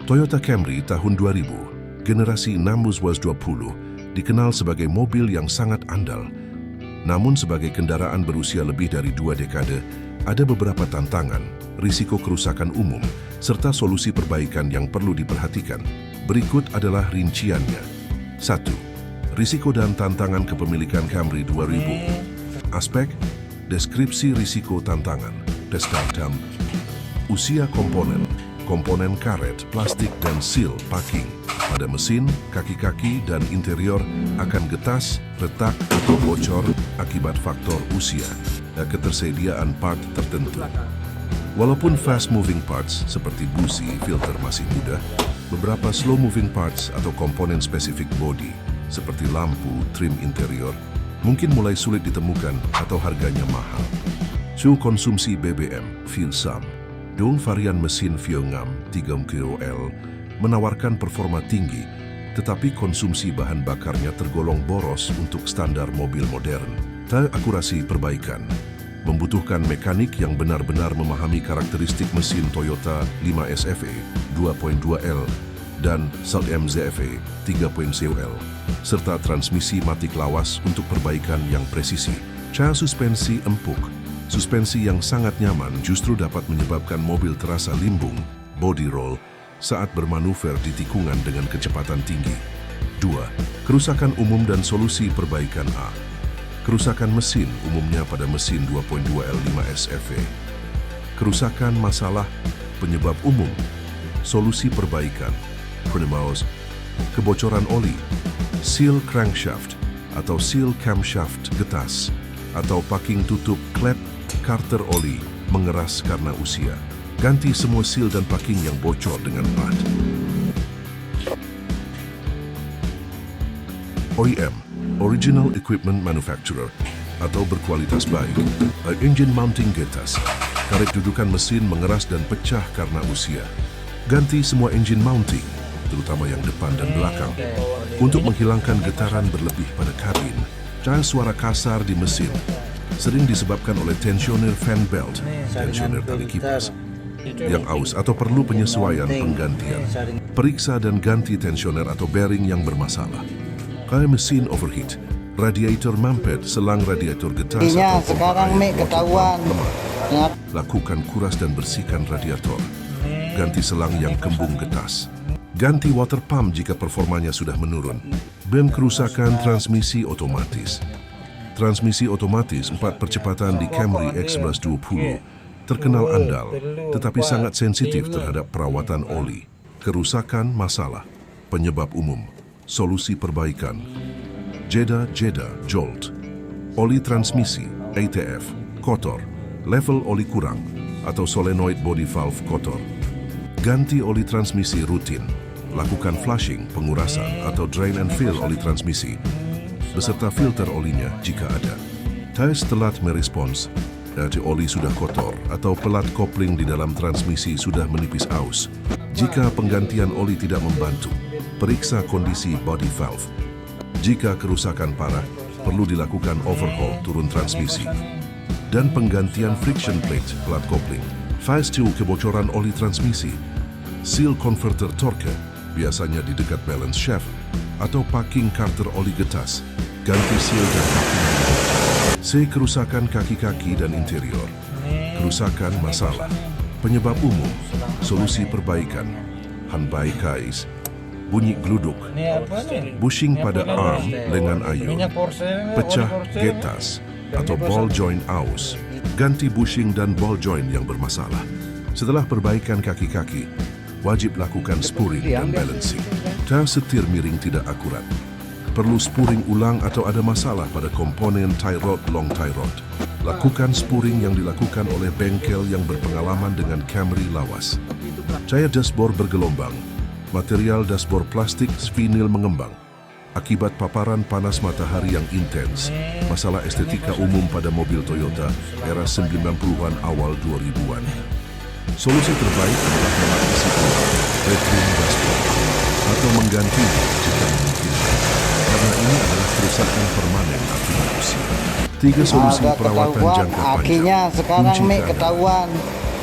Toyota Camry tahun 2000, generasi 620, dikenal sebagai mobil yang sangat andal. Namun sebagai kendaraan berusia lebih dari 2 dekade, ada beberapa tantangan, risiko kerusakan umum, serta solusi perbaikan yang perlu diperhatikan. Berikut adalah rinciannya. 1. Risiko dan tantangan kepemilikan Camry 2000. Aspek, deskripsi risiko tantangan, deskripsi. Usia komponen, komponen karet, plastik, dan seal packing. Pada mesin, kaki-kaki, dan interior akan getas, retak, atau bocor akibat faktor usia dan ketersediaan part tertentu. Walaupun fast-moving parts seperti busi, filter masih mudah, beberapa slow-moving parts atau komponen spesifik body seperti lampu, trim interior mungkin mulai sulit ditemukan atau harganya mahal. Suhu konsumsi BBM, fuel sum. Dong varian mesin Vietnam 30kL menawarkan performa tinggi, tetapi konsumsi bahan bakarnya tergolong boros untuk standar mobil modern. Akurasi perbaikan membutuhkan mekanik yang benar-benar memahami karakteristik mesin Toyota 5SFE 2.2L dan SALT MZFE 3.0L, serta transmisi matik lawas untuk perbaikan yang presisi. Suspensi empuk. Suspensi yang sangat nyaman justru dapat menyebabkan mobil terasa limbung, body roll, saat bermanuver di tikungan dengan kecepatan tinggi. 2. Kerusakan umum dan solusi perbaikan A. Kerusakan mesin umumnya pada mesin 2.2L 5SFE. Kerusakan masalah penyebab umum. Solusi perbaikan. Primaus, kebocoran oli, seal crankshaft atau seal camshaft getas, atau packing tutup klep karter oli mengeras karena usia. Ganti semua seal dan packing yang bocor dengan cepat. OEM, Original Equipment Manufacturer, atau berkualitas baik. Engine mounting getas. Karet dudukan mesin mengeras dan pecah karena usia. Ganti semua engine mounting, terutama yang depan dan belakang, untuk menghilangkan getaran berlebih pada kabin. Suara kasar di mesin sering disebabkan oleh tensioner fan belt, tensioner tali kipas, yang aus atau perlu penyesuaian penggantian. Periksa dan ganti tensioner atau bearing yang bermasalah. Kalau mesin overheat, radiator mampet, selang radiator getas atau sekarang ketahuan. Lakukan kuras dan bersihkan radiator. Ganti selang yang kembung getas. Ganti water pump jika performanya sudah menurun. BEM kerusakan transmisi otomatis. Transmisi otomatis 4 percepatan di Camry X1120 terkenal andal, tetapi sangat sensitif terhadap perawatan oli. Kerusakan masalah, penyebab umum, solusi perbaikan. Jeda jolt. Oli transmisi, ATF, kotor, level oli kurang, atau solenoid body valve kotor. Ganti oli transmisi rutin. Lakukan flushing, pengurasan, atau drain and fill oli transmisi, beserta filter olinya jika ada. Tes telat merespons, berarti oli sudah kotor atau pelat kopling di dalam transmisi sudah menipis aus. Jika penggantian oli tidak membantu, periksa kondisi body valve. Jika kerusakan parah, perlu dilakukan overhaul turun transmisi. Dan penggantian friction plate pelat kopling. Phase 2 kebocoran oli transmisi. Seal converter torque, biasanya di dekat balance shaft, atau packing karter oli getas. Ganti seal dan packing. C. Kerusakan kaki-kaki dan interior. Kerusakan masalah. Penyebab umum. Solusi perbaikan. Hanbai kais. Bunyi gluduk. Bushing pada arm, lengan ayun. Pecah getas atau ball joint aus. Ganti bushing dan ball joint yang bermasalah. Setelah perbaikan kaki-kaki, wajib lakukan spuring dan balancing. Setir miring tidak akurat. Perlu spuring ulang atau ada masalah pada komponen tie rod long tie rod. Lakukan spuring yang dilakukan oleh bengkel yang berpengalaman dengan Camry lawas. Cahaya dashboard bergelombang. Material dashboard plastik vinil mengembang. Akibat paparan panas matahari yang intens. Masalah estetika umum pada mobil Toyota era 90-an awal 2000-an. Solusi terbaik adalah mengaktifkan retrofit dashboard atau mengganti jika memungkinkan, karena ini adalah kerusakan permanen akibat usia. 3 solusi perawatan jangka panjang. Akhirnya sekarang Kunci ketahuan.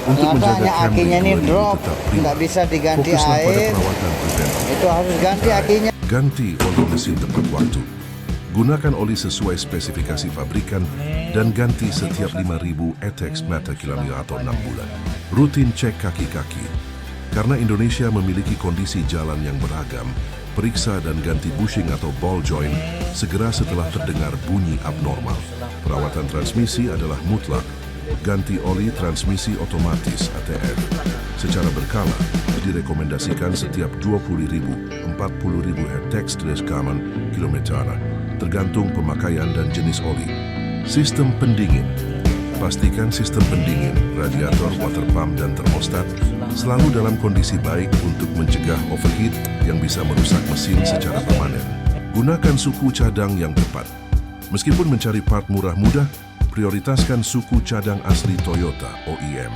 Untuk menjaga Camry akinya ini 2000 drop, tetap prima, nggak bisa diganti fokuslah pada air. perawatan preventif. Itu harus ganti akinya. Ganti oli mesin tepat waktu. Gunakan oli sesuai spesifikasi pabrikan dan ganti setiap 5.000 ATEX mata kilometer atau 6 bulan. Rutin cek kaki-kaki. Karena Indonesia memiliki kondisi jalan yang beragam, periksa dan ganti bushing atau ball joint segera setelah terdengar bunyi abnormal. Perawatan transmisi adalah mutlak. Ganti oli transmisi otomatis ATF secara berkala direkomendasikan setiap 20.000, 40.000 ATEX rekaman kilometer, tergantung pemakaian dan jenis oli. Sistem pendingin. Pastikan sistem pendingin, radiator, water pump, dan termostat selalu dalam kondisi baik untuk mencegah overheat yang bisa merusak mesin secara permanen. Gunakan suku cadang yang tepat. Meskipun mencari part murah mudah, prioritaskan suku cadang asli Toyota OEM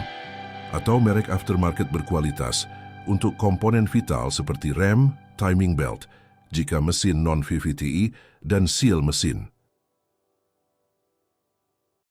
atau merek aftermarket berkualitas untuk komponen vital seperti rem, timing belt, jika mesin non-VVTi, dan seal mesin.